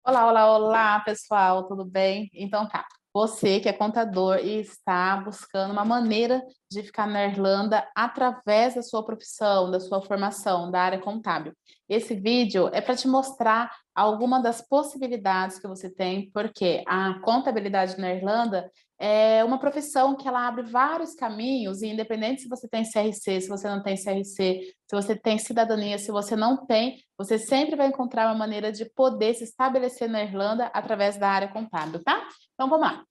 Olá, olá, olá, pessoal, tudo bem? Então tá, você que é contador e está buscando uma maneira de ficar na Irlanda através da sua profissão, da sua formação, da área contábil. Esse vídeo é para te mostrar alguma das possibilidades que você tem, porque a contabilidade na Irlanda é uma profissão que ela abre vários caminhos, e independente se você tem CRC, se você não tem CRC, se você tem cidadania, se você não tem, você sempre vai encontrar uma maneira de poder se estabelecer na Irlanda através da área contábil, tá? Então, vamos lá.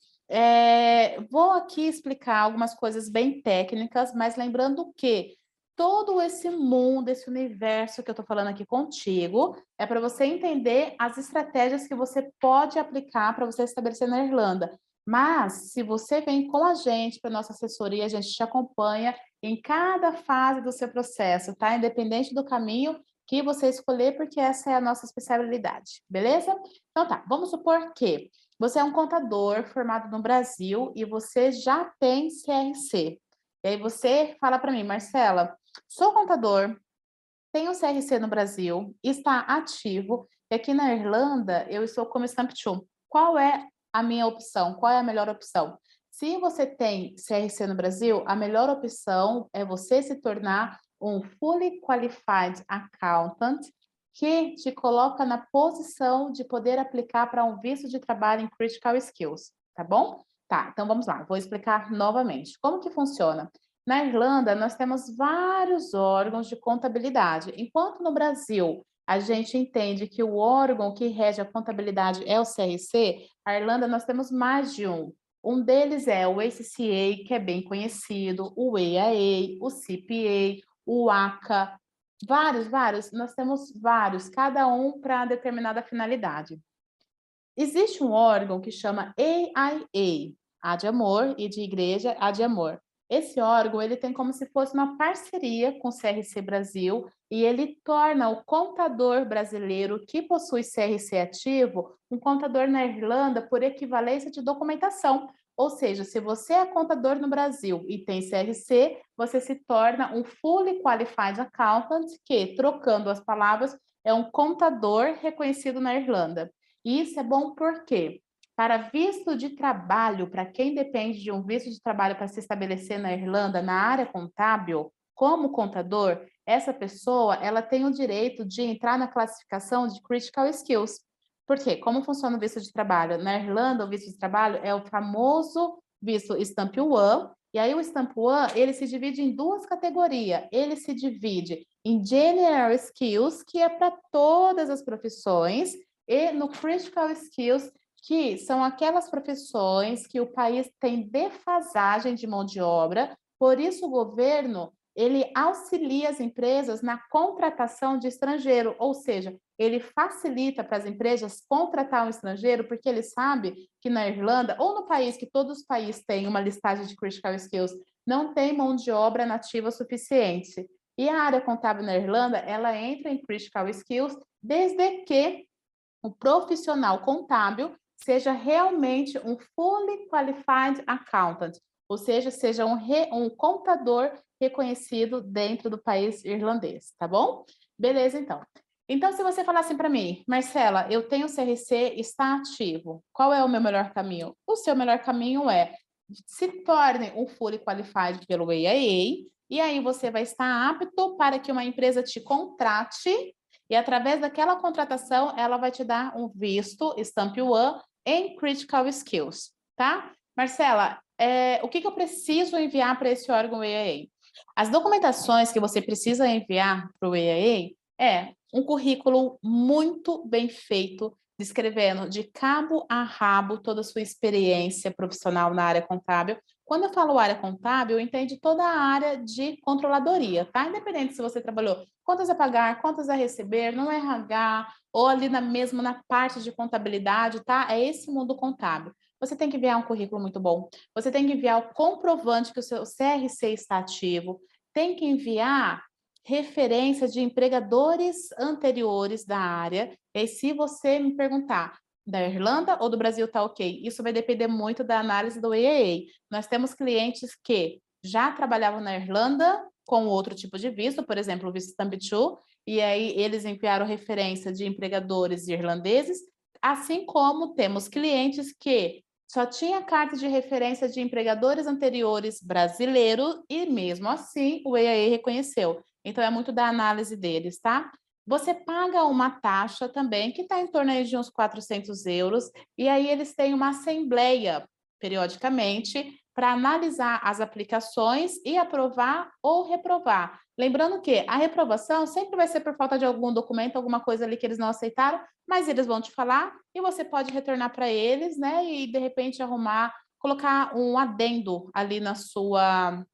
Vou aqui explicar algumas coisas bem técnicas, mas lembrando que todo esse mundo, esse universo que eu estou falando aqui contigo, é para você entender as estratégias que você pode aplicar para você se estabelecer na Irlanda. Mas, se você vem com a gente para a nossa assessoria, a gente te acompanha em cada fase do seu processo, tá? Independente do caminho que você escolher, porque essa é a nossa especialidade, beleza? Então tá, vamos supor que você é um contador formado no Brasil e você já tem CRC. E aí você fala para mim, Marcela, sou contador, tenho CRC no Brasil, está ativo, e aqui na Irlanda eu estou como Stamp 2. Qual é a minha opção? Qual é a melhor opção? Se você tem CRC no Brasil, a melhor opção é você se tornar um Fully Qualified Accountant, que te coloca na posição de poder aplicar para um visto de trabalho em Critical Skills, tá bom? Tá, então vamos lá, vou explicar novamente. Como que funciona? Na Irlanda, nós temos vários órgãos de contabilidade. Enquanto no Brasil a gente entende que o órgão que rege a contabilidade é o CRC, na Irlanda nós temos mais de um. Um deles é o ACCA, que é bem conhecido, o AIA, o CPA, o ACA, vários, nós temos vários, cada um para determinada finalidade. Existe um órgão que chama AIA, A de amor, e de igreja, A de amor. Esse órgão, ele tem como se fosse uma parceria com o CRC Brasil e ele torna o contador brasileiro que possui CRC ativo um contador na Irlanda por equivalência de documentação. Ou seja, se você é contador no Brasil e tem CRC, você se torna um Fully Qualified Accountant, que, trocando as palavras, é um contador reconhecido na Irlanda. E isso é bom porque, para visto de trabalho, para quem depende de um visto de trabalho para se estabelecer na Irlanda, na área contábil, como contador, essa pessoa ela tem o direito de entrar na classificação de Critical Skills. Por quê? Como funciona o visto de trabalho? Na Irlanda, o visto de trabalho é o famoso visto Stamp 1, e aí o Stamp 1, ele se divide em duas categorias. Ele se divide em General Skills, que é para todas as profissões, e no Critical Skills, que são aquelas profissões que o país tem defasagem de mão de obra, por isso o governo ele auxilia as empresas na contratação de estrangeiro, ou seja, ele facilita para as empresas contratar um estrangeiro, porque ele sabe que na Irlanda, ou no país, que todos os países têm uma listagem de Critical Skills, não tem mão de obra nativa suficiente. E a área contábil na Irlanda, ela entra em Critical Skills desde que o profissional contábil seja realmente um fully qualified accountant, ou seja um contador reconhecido dentro do país irlandês, tá bom? Beleza, então. Então, se você falar assim para mim, Marcela, eu tenho CRC, está ativo, qual é o meu melhor caminho? O seu melhor caminho é se torne um fully qualified pelo AIA, e aí você vai estar apto para que uma empresa te contrate e através daquela contratação, ela vai te dar um visto Stamp 1 em Critical Skills, tá? Marcela, o que eu preciso enviar para esse órgão EAA? As documentações que você precisa enviar para o EAA é um currículo muito bem feito, descrevendo de cabo a rabo toda a sua experiência profissional na área contábil. Quando eu falo área contábil, eu entendo toda a área de controladoria, tá? Independente se você trabalhou contas a pagar, contas a receber, no RH, ou ali mesmo na parte de contabilidade, tá? É esse mundo contábil. Você tem que enviar um currículo muito bom, você tem que enviar o comprovante que o seu CRC está ativo, tem que enviar referência de empregadores anteriores da área, e se você me perguntar, da Irlanda ou do Brasil tá ok? Isso vai depender muito da análise do EAA. Nós temos clientes que já trabalhavam na Irlanda com outro tipo de visto, por exemplo, o visto Stamp 2, e aí eles enviaram referência de empregadores irlandeses. Assim como temos clientes que só tinha carta de referência de empregadores anteriores brasileiros e mesmo assim o EAE reconheceu. Então é muito da análise deles, tá? Você paga uma taxa também que está em torno aí de uns 400 euros e aí eles têm uma assembleia periodicamente para analisar as aplicações e aprovar ou reprovar. Lembrando que a reprovação sempre vai ser por falta de algum documento, alguma coisa ali que eles não aceitaram, mas eles vão te falar e você pode retornar para eles, né? E de repente arrumar, colocar um adendo ali na sua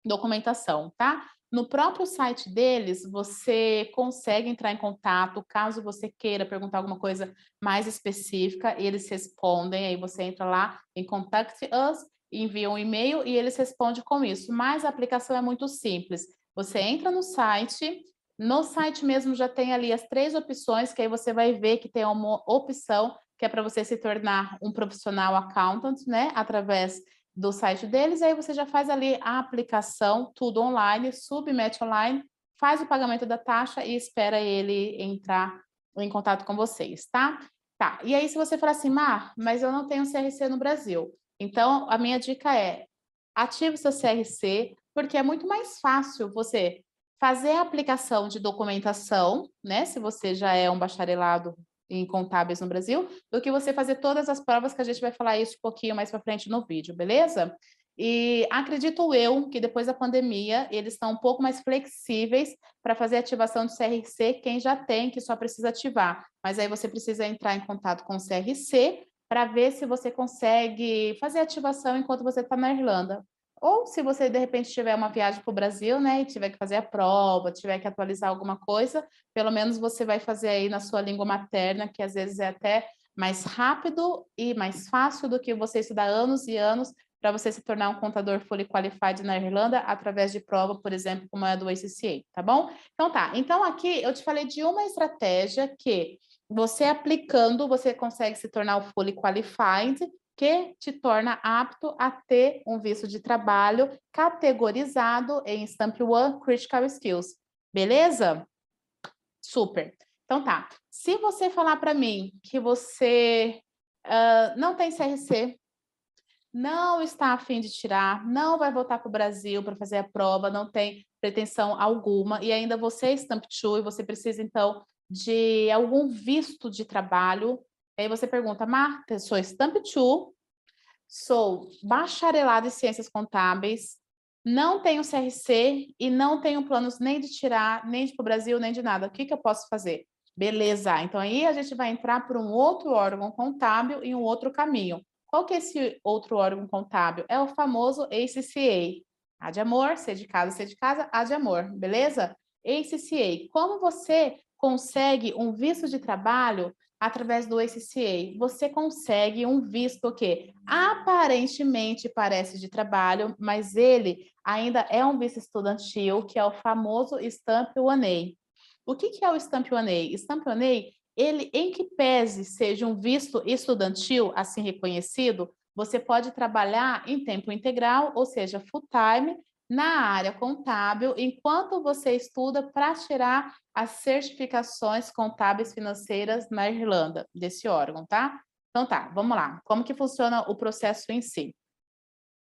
documentação, tá? No próprio site deles, você consegue entrar em contato, caso você queira perguntar alguma coisa mais específica, eles respondem, aí você entra lá em Contact Us, envia um e-mail e eles respondem com isso. Mas a aplicação é muito simples. Você entra no site mesmo já tem ali as 3 opções, que aí você vai ver que tem uma opção que é para você se tornar um profissional accountant, né? Através do site deles, aí você já faz ali a aplicação, tudo online, submete online, faz o pagamento da taxa e espera ele entrar em contato com vocês, tá? Tá, e aí se você falar assim, Mar, mas eu não tenho CRC no Brasil, então a minha dica é, ative seu CRC, porque é muito mais fácil você fazer a aplicação de documentação, né, se você já é um bacharelado em contábeis no Brasil, do que você fazer todas as provas, que a gente vai falar isso um pouquinho mais para frente no vídeo, beleza? E acredito eu que depois da pandemia, eles estão um pouco mais flexíveis para fazer ativação de CRC, quem já tem, que só precisa ativar. Mas aí você precisa entrar em contato com o CRC para ver se você consegue fazer ativação enquanto você está na Irlanda. Ou se você, de repente, tiver uma viagem para o Brasil, né, e tiver que fazer a prova, tiver que atualizar alguma coisa, pelo menos você vai fazer aí na sua língua materna, que às vezes é até mais rápido e mais fácil do que você estudar anos e anos para você se tornar um contador fully qualified na Irlanda através de prova, por exemplo, como é a do ACCA, tá bom? Então tá, então aqui eu te falei de uma estratégia que você aplicando, você consegue se tornar o fully qualified, que te torna apto a ter um visto de trabalho categorizado em Stamp 1 Critical Skills. Beleza? Super. Então tá. Se você falar para mim que você não tem CRC, não está a fim de tirar, não vai voltar para o Brasil para fazer a prova, não tem pretensão alguma, e ainda você é Stamp 2 e você precisa, então, de algum visto de trabalho, aí você pergunta, Marta, sou Stamp 2, sou bacharelada em ciências contábeis, não tenho CRC e não tenho planos nem de tirar, nem de ir para o Brasil, nem de nada. O que que eu posso fazer? Beleza, então aí a gente vai entrar por um outro órgão contábil e um outro caminho. Qual que é esse outro órgão contábil? É o famoso ACCA. A de amor, C de casa, A de amor, beleza? ACCA. Como você consegue um visto de trabalho através do ACCA? Você consegue um visto que aparentemente parece de trabalho, mas ele ainda é um visto estudantil, que é o famoso Stamp 1A. O que é o Stamp 1A? Stamp 1A, ele, em que pese seja um visto estudantil, assim reconhecido, você pode trabalhar em tempo integral, ou seja, full time, na área contábil, enquanto você estuda para tirar as certificações contábeis financeiras na Irlanda, desse órgão, tá? Então tá, vamos lá. Como que funciona o processo em si?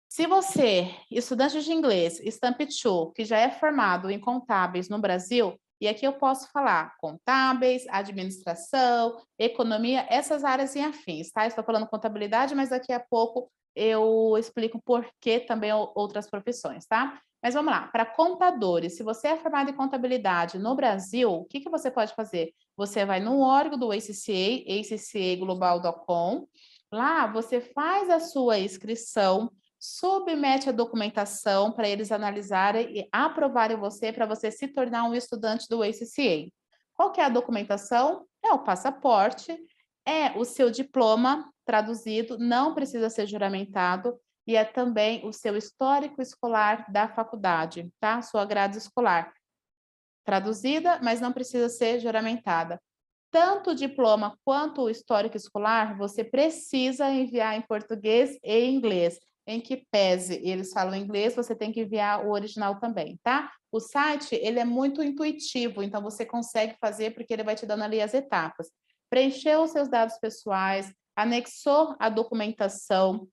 Se você, estudante de inglês, Stamp 2, que já é formado em contábeis no Brasil, e aqui eu posso falar contábeis, administração, economia, essas áreas em afins, tá? Estou falando contabilidade, mas daqui a pouco eu explico por que também outras profissões, tá? Mas vamos lá, para contadores, se você é formado em contabilidade no Brasil, o que que você pode fazer? Você vai no órgão do ACCA, accaglobal.com, lá você faz a sua inscrição, submete a documentação para eles analisarem e aprovarem você para você se tornar um estudante do ACCA. Qual que é a documentação? É o passaporte, é o seu diploma traduzido, não precisa ser juramentado, e é também o seu histórico escolar da faculdade, tá? Sua grade escolar. Traduzida, mas não precisa ser juramentada. Tanto o diploma quanto o histórico escolar, você precisa enviar em português e inglês. Em que pese eles falam inglês, você tem que enviar o original também, tá? O site, ele é muito intuitivo, então você consegue fazer porque ele vai te dando ali as etapas. preencheu os seus dados pessoais, anexou a documentação,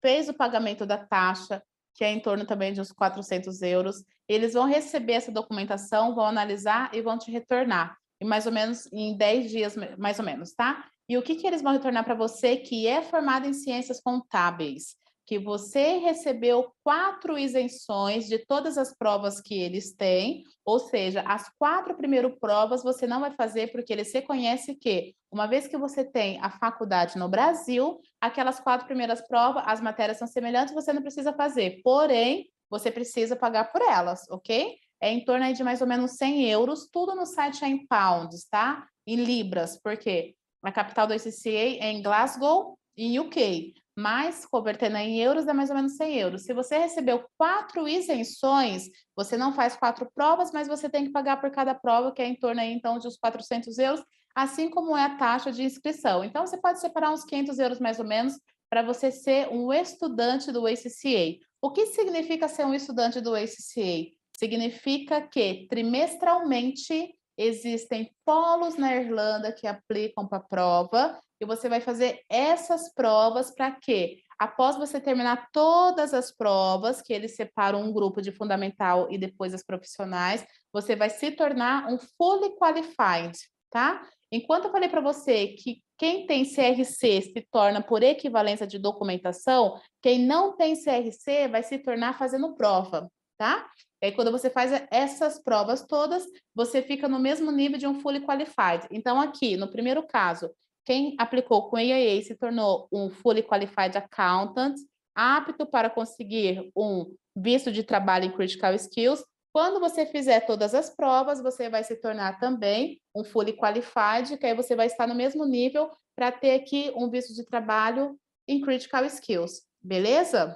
fez o pagamento da taxa, que é em torno também de uns 400 euros, eles vão receber essa documentação, vão analisar e vão te retornar, em mais ou menos em 10 dias, mais ou menos, tá? E o que eles vão retornar para você que é formado em ciências contábeis? Que você recebeu 4 isenções de todas as provas que eles têm, ou seja, as 4 primeiras provas você não vai fazer porque eles reconhecem que, uma vez que você tem a faculdade no Brasil, aquelas 4 primeiras provas, as matérias são semelhantes, você não precisa fazer, porém, você precisa pagar por elas, ok? É em torno aí de mais ou menos 100 euros, tudo no site é em pounds, tá? Em libras, porque a capital do ICCA é em Glasgow, em UK, mas convertendo em euros dá mais ou menos 100 euros. Se você recebeu 4 isenções, você não faz 4 provas, mas você tem que pagar por cada prova, que é em torno aí, então, de uns 400 euros, assim como é a taxa de inscrição. Então, você pode separar uns 500 euros mais ou menos para você ser um estudante do ACCA. O que significa ser um estudante do ACCA? Significa que trimestralmente existem polos na Irlanda que aplicam para a prova e você vai fazer essas provas para quê? Após você terminar todas as provas, que eles separam um grupo de fundamental e depois as profissionais, você vai se tornar um fully qualified, tá? Enquanto eu falei para você que quem tem CRC se torna por equivalência de documentação, quem não tem CRC vai se tornar fazendo prova, tá? E aí, quando você faz essas provas todas, você fica no mesmo nível de um fully qualified. Então, aqui, no primeiro caso, quem aplicou com AIA se tornou um fully qualified accountant, apto para conseguir um visto de trabalho em critical skills. Quando você fizer todas as provas, você vai se tornar também um fully qualified, que aí você vai estar no mesmo nível para ter aqui um visto de trabalho em critical skills, beleza?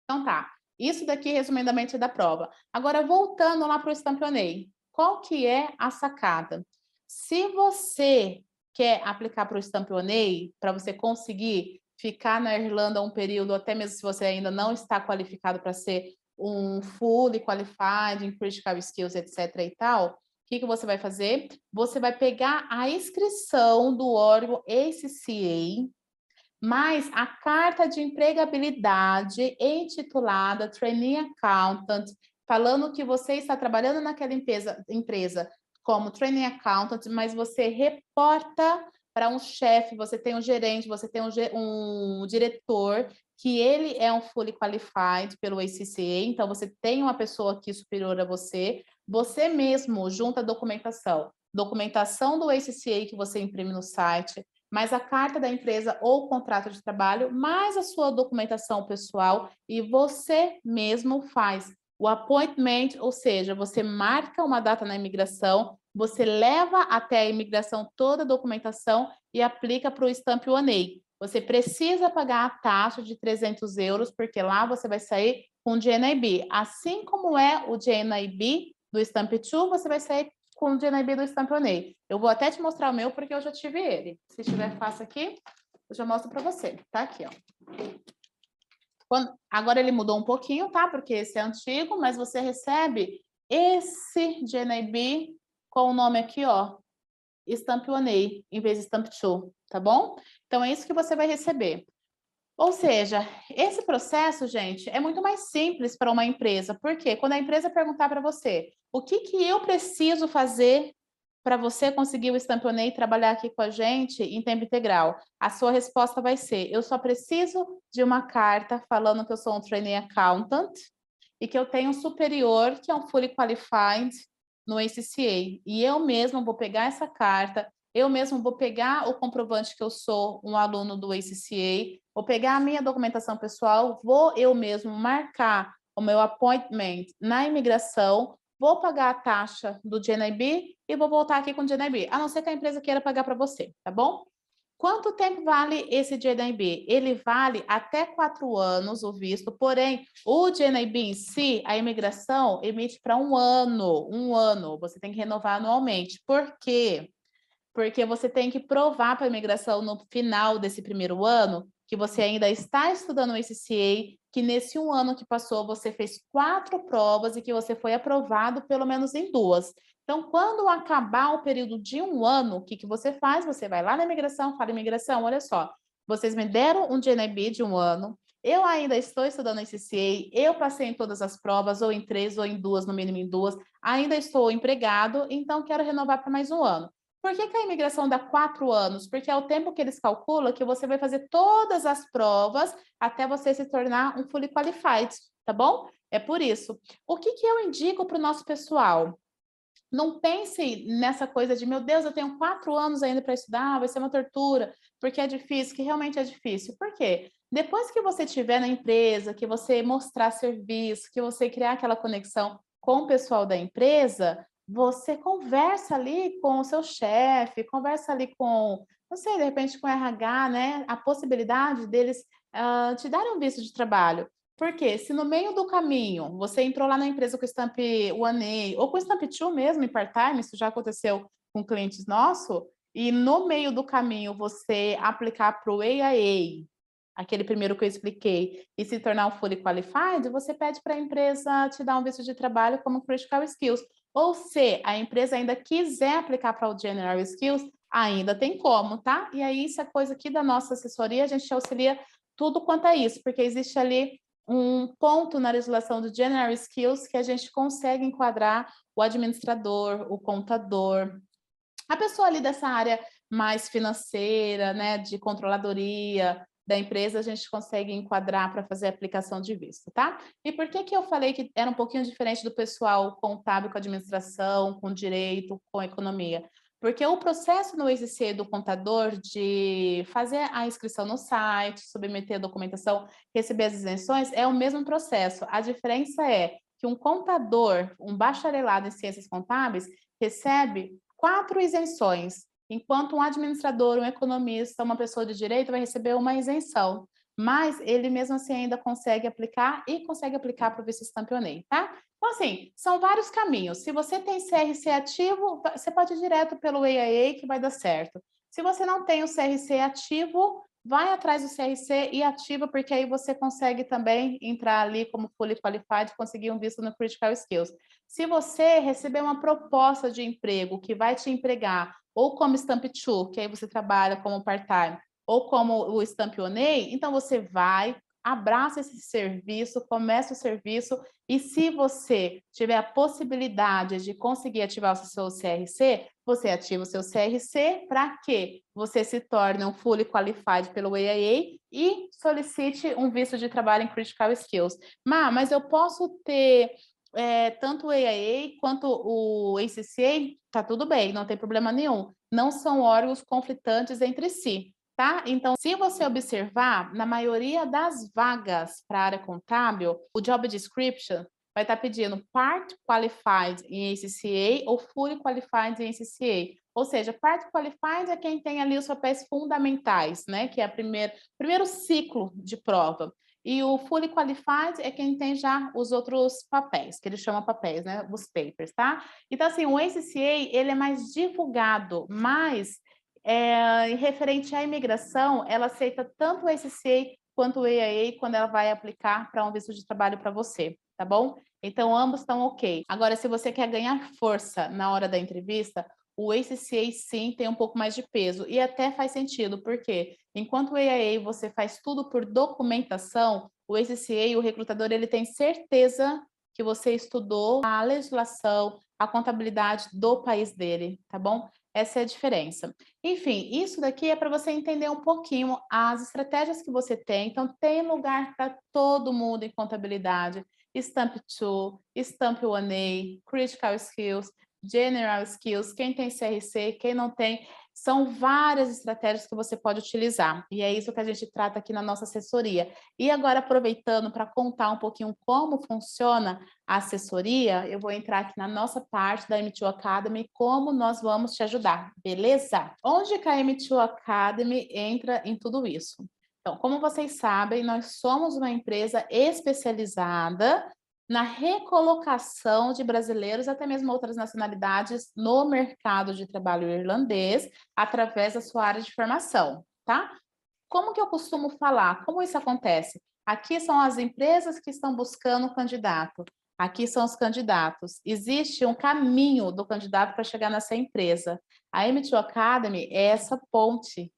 Então tá, isso daqui resumidamente é da prova. Agora, voltando lá para o Stampionei, qual que é a sacada? Se você quer aplicar para o Stampionei, para você conseguir ficar na Irlanda um período, até mesmo se você ainda não está qualificado para ser um fully qualified em critical skills, etc. e tal, o que você vai fazer? Você vai pegar a inscrição do órgão ACCA, mais a carta de empregabilidade intitulada Trainee Accountant, falando que você está trabalhando naquela empresa como Trainee Accountant, mas você reporta para um chefe, você tem um gerente, você tem um diretor, que ele é um fully qualified pelo ACCA, então você tem uma pessoa aqui superior a você, você mesmo junta a documentação do ACCA que você imprime no site, mais a carta da empresa ou o contrato de trabalho, mais a sua documentação pessoal, e você mesmo faz o appointment, ou seja, você marca uma data na imigração, você leva até a imigração toda a documentação e aplica para o Stamp 1A. Você precisa pagar a taxa de 300 euros, porque lá você vai sair com o GNIB. Assim como é o GNIB do Stamp 2, você vai sair com o GNIB do Stampionei. Eu vou até te mostrar o meu, porque eu já tive ele. Se estiver fácil aqui, eu já mostro para você. Tá aqui, ó. Agora ele mudou um pouquinho, tá? Porque esse é antigo, mas você recebe esse GNIB com o nome aqui, ó, Stamp 1A, em vez de Stamp 2, tá bom? Então, é isso que você vai receber. Ou seja, esse processo, gente, é muito mais simples para uma empresa. Por quê? Quando a empresa perguntar para você, o que eu preciso fazer para você conseguir o Stampionei e trabalhar aqui com a gente em tempo integral? A sua resposta vai ser, eu só preciso de uma carta falando que eu sou um trainee accountant e que eu tenho um superior que é um fully qualified no ACCA. E eu mesmo vou pegar essa carta, eu mesmo vou pegar o comprovante que eu sou um aluno do ACCA, vou pegar a minha documentação pessoal, vou eu mesmo marcar o meu appointment na imigração, vou pagar a taxa do GNIB e vou voltar aqui com o GNIB, a não ser que a empresa queira pagar para você, tá bom? Quanto tempo vale esse GNIB? Ele vale até 4 anos o visto, porém, o GNIB em si, a imigração emite para um ano, você tem que renovar anualmente. Por quê? Porque você tem que provar para a imigração no final desse primeiro ano que você ainda está estudando o ACCA, que nesse um ano que passou você fez 4 provas e que você foi aprovado pelo menos em 2. Então, quando acabar o período de 1 ano, o que que você faz? Você vai lá na imigração, fala: "Imigração, olha só, vocês me deram um GNIB de 1 ano, eu ainda estou estudando CCA, eu passei em todas as provas, ou em 3 ou em 2, no mínimo em 2, ainda estou empregado, então quero renovar por mais 1 ano". Por que que a imigração dá 4 anos? Porque é o tempo que eles calculam que você vai fazer todas as provas até você se tornar um fully qualified, tá bom? É por isso. O que que eu indico para o nosso pessoal? Não pense nessa coisa de: "Meu Deus, eu tenho 4 anos ainda para estudar, vai ser uma tortura", porque é difícil, que realmente é difícil. Por quê? Depois que você estiver na empresa, que você mostrar serviço, que você criar aquela conexão com o pessoal da empresa, você conversa ali com o seu chefe, conversa ali com, não sei, de repente com o RH, né, a possibilidade deles, te darem um visto de trabalho. Porque se no meio do caminho você entrou lá na empresa com o Stamp 1A ou com o Stamp 2 mesmo, em part-time, isso já aconteceu com clientes nossos, e no meio do caminho você aplicar para o AIA, aquele primeiro que eu expliquei, e se tornar um fully qualified, você pede para a empresa te dar um visto de trabalho como critical skills. Ou se a empresa ainda quiser aplicar para o general skills, ainda tem como, tá? E aí isso é coisa aqui da nossa assessoria, a gente auxilia tudo quanto a isso, porque existe ali um ponto na legislação do General Skills que a gente consegue enquadrar o administrador, o contador, a pessoa ali dessa área mais financeira, né, de controladoria da empresa, a gente consegue enquadrar para fazer a aplicação de visto, tá? E por que que eu falei que era um pouquinho diferente do pessoal contábil com administração, com direito, com economia? Porque o processo no ECC do contador de fazer a inscrição no site, submeter a documentação, receber as isenções, é o mesmo processo. A diferença é que um contador, um bacharelado em ciências contábeis, recebe 4 isenções, enquanto um administrador, um economista, uma pessoa de direito vai receber uma isenção, mas ele mesmo assim ainda consegue aplicar e consegue aplicar para o vice Stampionei, tá? Então, assim, são vários caminhos. Se você tem CRC ativo, você pode ir direto pelo AIA que vai dar certo. Se você não tem o CRC ativo, vai atrás do CRC e ativa, porque aí você consegue também entrar ali como fully qualified e conseguir um visto no Critical Skills. Se você receber uma proposta de emprego que vai te empregar ou como Stamp 2, que aí você trabalha como part-time, ou como o Stamp 1A, então você vai, abraça esse serviço, começa o serviço, e se você tiver a possibilidade de conseguir ativar o seu CRC, você ativa o seu CRC para que você se torne um fully qualified pelo AIA e solicite um visto de trabalho em Critical Skills. Mas eu posso ter tanto o AIA quanto o ACCA, tá tudo bem, não tem problema nenhum. Não são órgãos conflitantes entre si, tá? Então, se você observar, na maioria das vagas para a área contábil, o job description vai estar pedindo part qualified em ACCA ou fully qualified em ACCA. Ou seja, part qualified é quem tem ali os papéis fundamentais, né? Que é o primeiro ciclo de prova. E o fully qualified é quem tem já os outros papéis, que eles chamam papéis, né? Os papers, tá? Então, assim, o ACCA, ele é mais divulgado, mas em referente à imigração, ela aceita tanto o ACCA quanto o AIA quando ela vai aplicar para um visto de trabalho para você, tá bom? Então, ambos estão ok. Agora, se você quer ganhar força na hora da entrevista, o ACCA sim tem um pouco mais de peso e até faz sentido, porque enquanto o AIA você faz tudo por documentação, o ACCA, o recrutador, ele tem certeza que você estudou a legislação, a contabilidade do país dele, tá bom? Essa é a diferença. Enfim, isso daqui é para você entender um pouquinho as estratégias que você tem. Então, tem lugar para todo mundo em contabilidade. Stamp 2, Stamp 1A, Critical Skills, General Skills, quem tem CRC, quem não tem, são várias estratégias que você pode utilizar. E é isso que a gente trata aqui na nossa assessoria. E agora, aproveitando para contar um pouquinho como funciona a assessoria, eu vou entrar aqui na nossa parte da M2 Academy, como nós vamos te ajudar, beleza? Onde que a M2 Academy entra em tudo isso? Então, como vocês sabem, nós somos uma empresa especializada na recolocação de brasileiros, até mesmo outras nacionalidades, no mercado de trabalho irlandês, através da sua área de formação, tá? Como que eu costumo falar? Como isso acontece? Aqui são as empresas que estão buscando o candidato. Aqui são os candidatos. Existe um caminho do candidato para chegar nessa empresa. A M2 Academy é essa ponte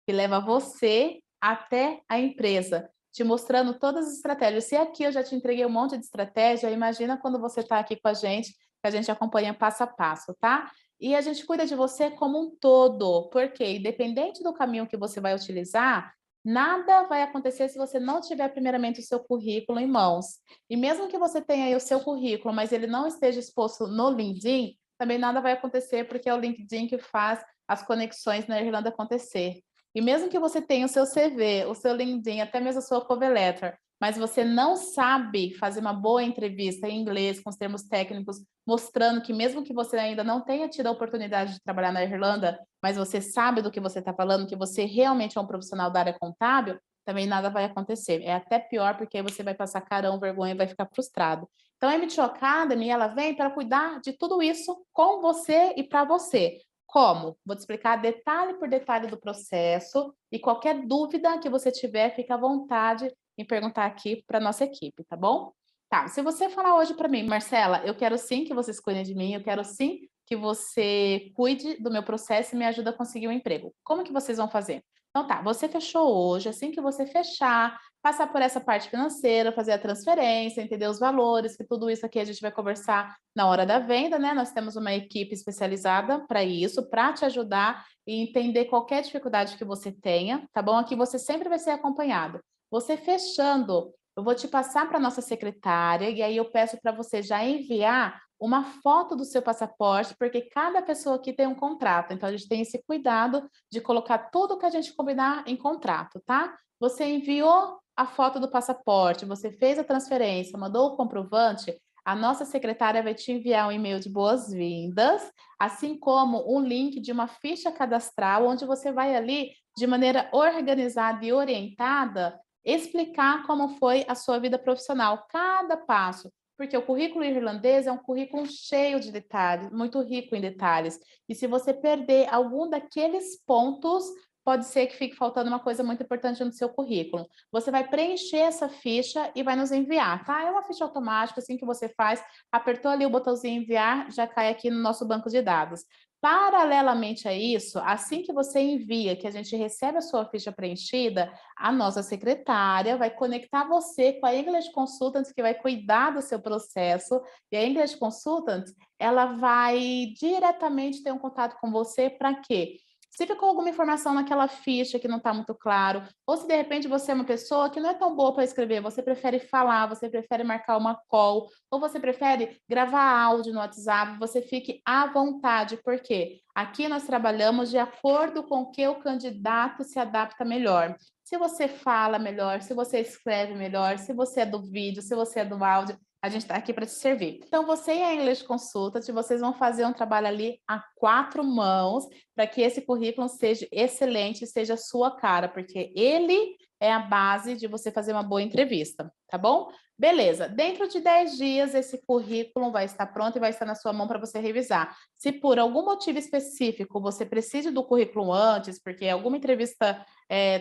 que leva você até a empresa, te mostrando todas as estratégias. Se aqui eu já te entreguei um monte de estratégia, imagina quando você está aqui com a gente, que a gente acompanha passo a passo, tá? E a gente cuida de você como um todo, porque independente do caminho que você vai utilizar, nada vai acontecer se você não tiver primeiramente o seu currículo em mãos. E mesmo que você tenha aí o seu currículo, mas ele não esteja exposto no LinkedIn, também nada vai acontecer, porque é o LinkedIn que faz as conexões na Irlanda acontecer. E mesmo que você tenha o seu CV, o seu LinkedIn, até mesmo a sua cover letter, mas você não sabe fazer uma boa entrevista em inglês, com os termos técnicos, mostrando que mesmo que você ainda não tenha tido a oportunidade de trabalhar na Irlanda, mas você sabe do que você está falando, que você realmente é um profissional da área contábil, também nada vai acontecer. É até pior, porque aí você vai passar carão, vergonha e vai ficar frustrado. Então, a M2 Academy, ela vem para cuidar de tudo isso com você e para você. Como? Vou te explicar detalhe por detalhe do processo e qualquer dúvida que você tiver, fica à vontade em perguntar aqui para a nossa equipe, tá bom? Tá, se você falar hoje para mim, Marcela, eu quero sim que vocês cuidem de mim, eu quero sim que você cuide do meu processo e me ajude a conseguir um emprego. Como que vocês vão fazer? Então tá, você fechou hoje, assim que você fechar, passar por essa parte financeira, fazer a transferência, entender os valores, que tudo isso aqui a gente vai conversar na hora da venda, né? Nós temos uma equipe especializada para isso, para te ajudar e entender qualquer dificuldade que você tenha, tá bom? Aqui você sempre vai ser acompanhado. Você fechando, eu vou te passar para a nossa secretária e aí eu peço para você já enviar uma foto do seu passaporte, porque cada pessoa aqui tem um contrato, então a gente tem esse cuidado de colocar tudo que a gente combinar em contrato, tá? Você enviou a foto do passaporte, você fez a transferência, mandou o comprovante, a nossa secretária vai te enviar um e-mail de boas-vindas, assim como um link de uma ficha cadastral, onde você vai ali, de maneira organizada e orientada, explicar como foi a sua vida profissional, cada passo, porque o currículo irlandês é um currículo cheio de detalhes, muito rico em detalhes. E se você perder algum daqueles pontos, pode ser que fique faltando uma coisa muito importante no seu currículo. Você vai preencher essa ficha e vai nos enviar, tá? É uma ficha automática, assim que você faz, apertou ali o botãozinho enviar, já cai aqui no nosso banco de dados. Paralelamente a isso, assim que você envia, que a gente recebe a sua ficha preenchida, a nossa secretária vai conectar você com a English Consultant, que vai cuidar do seu processo, e a English Consultant, ela vai diretamente ter um contato com você para quê? Se ficou alguma informação naquela ficha que não está muito claro, ou se de repente você é uma pessoa que não é tão boa para escrever, você prefere falar, você prefere marcar uma call, ou você prefere gravar áudio no WhatsApp, você fique à vontade, porque aqui nós trabalhamos de acordo com o que o candidato se adapta melhor. Se você fala melhor, se você escreve melhor, se você é do vídeo, se você é do áudio, a gente está aqui para te servir. Então, você e a English Consultant, vocês vão fazer um trabalho ali a 4 mãos para que esse currículo seja excelente, seja a sua cara, porque ele é a base de você fazer uma boa entrevista, tá bom? Beleza, dentro de 10 dias esse currículo vai estar pronto e vai estar na sua mão para você revisar. Se por algum motivo específico você precisa do currículo antes, porque alguma entrevista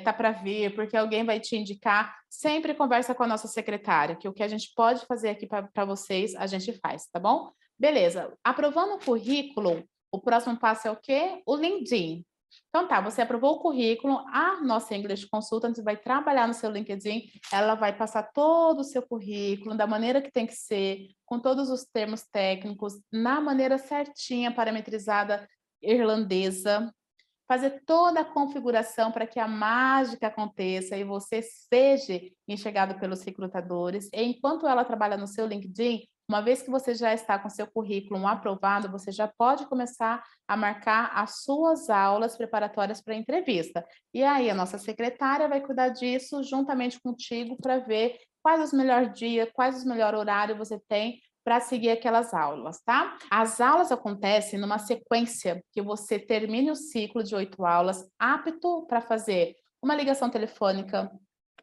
tá para vir, porque alguém vai te indicar, sempre conversa com a nossa secretária, que o que a gente pode fazer aqui para vocês, a gente faz, tá bom? Beleza, aprovando o currículo, o próximo passo é o quê? O LinkedIn. Então tá, você aprovou o currículo, a nossa English Consultant vai trabalhar no seu LinkedIn, ela vai passar todo o seu currículo da maneira que tem que ser, com todos os termos técnicos, na maneira certinha, parametrizada irlandesa, fazer toda a configuração para que a mágica aconteça e você seja enxergado pelos recrutadores. E enquanto ela trabalha no seu LinkedIn, uma vez que você já está com seu currículo aprovado, você já pode começar a marcar as suas aulas preparatórias para a entrevista. E aí a nossa secretária vai cuidar disso juntamente contigo para ver quais os melhores dias, quais os melhores horários você tem para seguir aquelas aulas, tá? As aulas acontecem numa sequência que você termine o ciclo de 8 aulas apto para fazer uma ligação telefônica,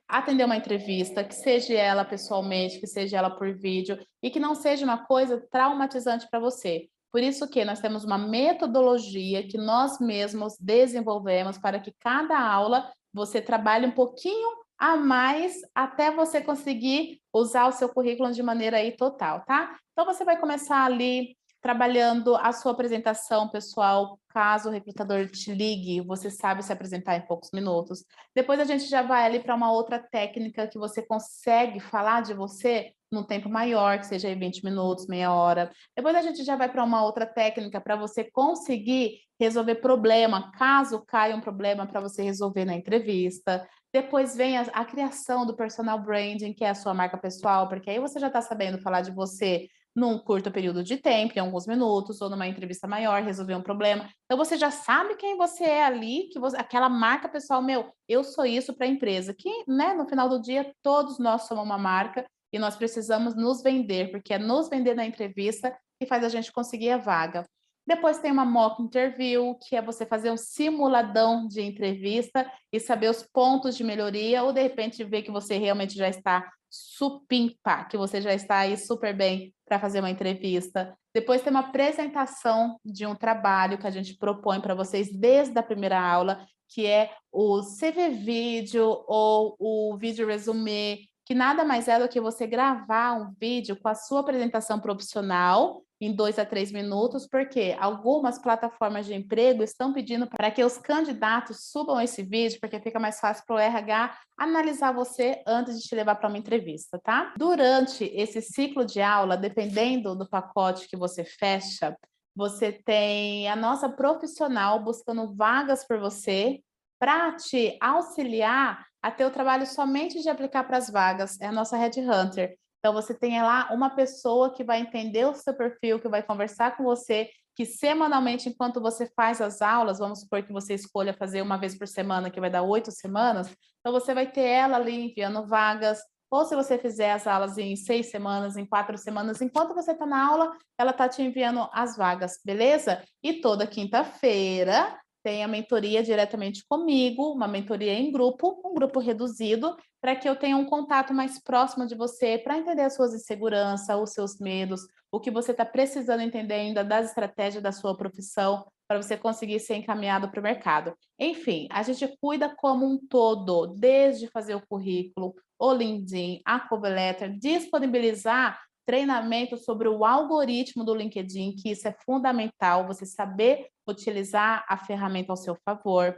atender uma entrevista, que seja ela pessoalmente, que seja ela por vídeo, e que não seja uma coisa traumatizante para você. Por isso que nós temos uma metodologia que nós mesmos desenvolvemos para que cada aula você trabalhe um pouquinho a mais até você conseguir usar o seu currículo de maneira aí total, tá? Então você vai começar ali trabalhando a sua apresentação pessoal, caso o recrutador te ligue, você sabe se apresentar em poucos minutos. Depois a gente já vai ali para uma outra técnica que você consegue falar de você num tempo maior, que seja aí 20 minutos, meia hora. Depois a gente já vai para uma outra técnica para você conseguir resolver problema, caso caia um problema para você resolver na entrevista. Depois vem a criação do personal branding, que é a sua marca pessoal, porque aí você já está sabendo falar de você num curto período de tempo, em alguns minutos, ou numa entrevista maior, resolver um problema. Então você já sabe quem você é ali, que você, aquela marca pessoal, meu, eu sou isso para a empresa, que, né, no final do dia, todos nós somos uma marca e nós precisamos nos vender, porque é nos vender na entrevista que faz a gente conseguir a vaga. Depois tem uma mock interview, que é você fazer um simuladão de entrevista e saber os pontos de melhoria, ou de repente ver que você realmente já está supimpa, que você já está aí super bem para fazer uma entrevista. Depois tem uma apresentação de um trabalho que a gente propõe para vocês desde a primeira aula, que é o CV vídeo ou o vídeo resumê, que nada mais é do que você gravar um vídeo com a sua apresentação profissional em 2 a 3 minutos, porque algumas plataformas de emprego estão pedindo para que os candidatos subam esse vídeo, porque fica mais fácil para o RH analisar você antes de te levar para uma entrevista, tá? Durante esse ciclo de aula, dependendo do pacote que você fecha, você tem a nossa profissional buscando vagas por você para te auxiliar a ter o trabalho somente de aplicar para as vagas, é a nossa Headhunter. Então, você tem lá uma pessoa que vai entender o seu perfil, que vai conversar com você, que semanalmente, enquanto você faz as aulas, vamos supor que você escolha fazer uma vez por semana, que vai dar 8 semanas, então você vai ter ela ali enviando vagas, ou se você fizer as aulas em 6 semanas, em 4 semanas, enquanto você está na aula, ela está te enviando as vagas, beleza? E toda quinta-feira tem a mentoria diretamente comigo, uma mentoria em grupo, um grupo reduzido, para que eu tenha um contato mais próximo de você, para entender as suas inseguranças, os seus medos, o que você está precisando entender ainda das estratégias da sua profissão, para você conseguir ser encaminhado para o mercado. Enfim, a gente cuida como um todo, desde fazer o currículo, o LinkedIn, a cover letter, disponibilizar treinamento sobre o algoritmo do LinkedIn, que isso é fundamental, você saber utilizar a ferramenta ao seu favor.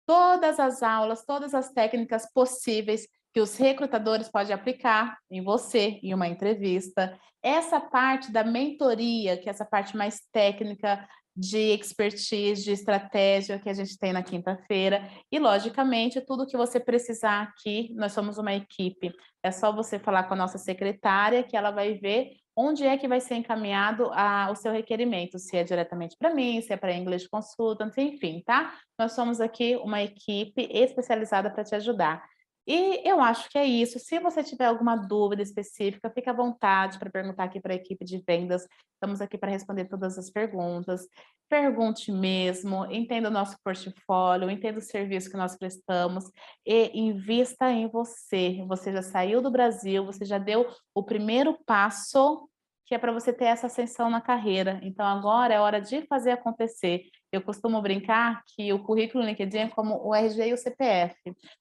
Todas as aulas, todas as técnicas possíveis que os recrutadores podem aplicar em você, em uma entrevista. Essa parte da mentoria, que é essa parte mais técnica de expertise, de estratégia que a gente tem na quinta-feira. E, logicamente, tudo que você precisar aqui, nós somos uma equipe. É só você falar com a nossa secretária que ela vai ver onde é que vai ser encaminhado o seu requerimento, se é diretamente para mim, se é para English Consultant, enfim, tá? Nós somos aqui uma equipe especializada para te ajudar. E eu acho que é isso. Se você tiver alguma dúvida específica, fique à vontade para perguntar aqui para a equipe de vendas. Estamos aqui para responder todas as perguntas. Pergunte mesmo, entenda o nosso portfólio, entenda o serviço que nós prestamos e invista em você. Você já saiu do Brasil, você já deu o primeiro passo, que é para você ter essa ascensão na carreira. Então, agora é hora de fazer acontecer. Eu costumo brincar que o currículo LinkedIn é como o RG e o CPF.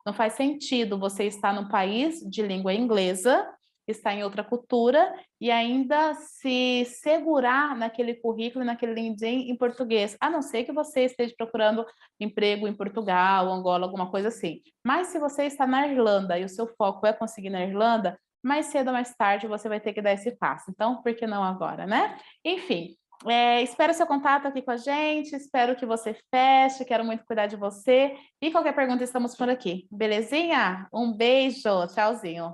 Não faz sentido você estar num país de língua inglesa, estar em outra cultura e ainda se segurar naquele currículo, naquele LinkedIn em português, a não ser que você esteja procurando emprego em Portugal, Angola, alguma coisa assim. Mas se você está na Irlanda e o seu foco é conseguir na Irlanda, mais cedo ou mais tarde você vai ter que dar esse passo. Então, por que não agora, né? Enfim, espero seu contato aqui com a gente, espero que você feche, quero muito cuidar de você. E qualquer pergunta, estamos por aqui. Belezinha? Um beijo, tchauzinho.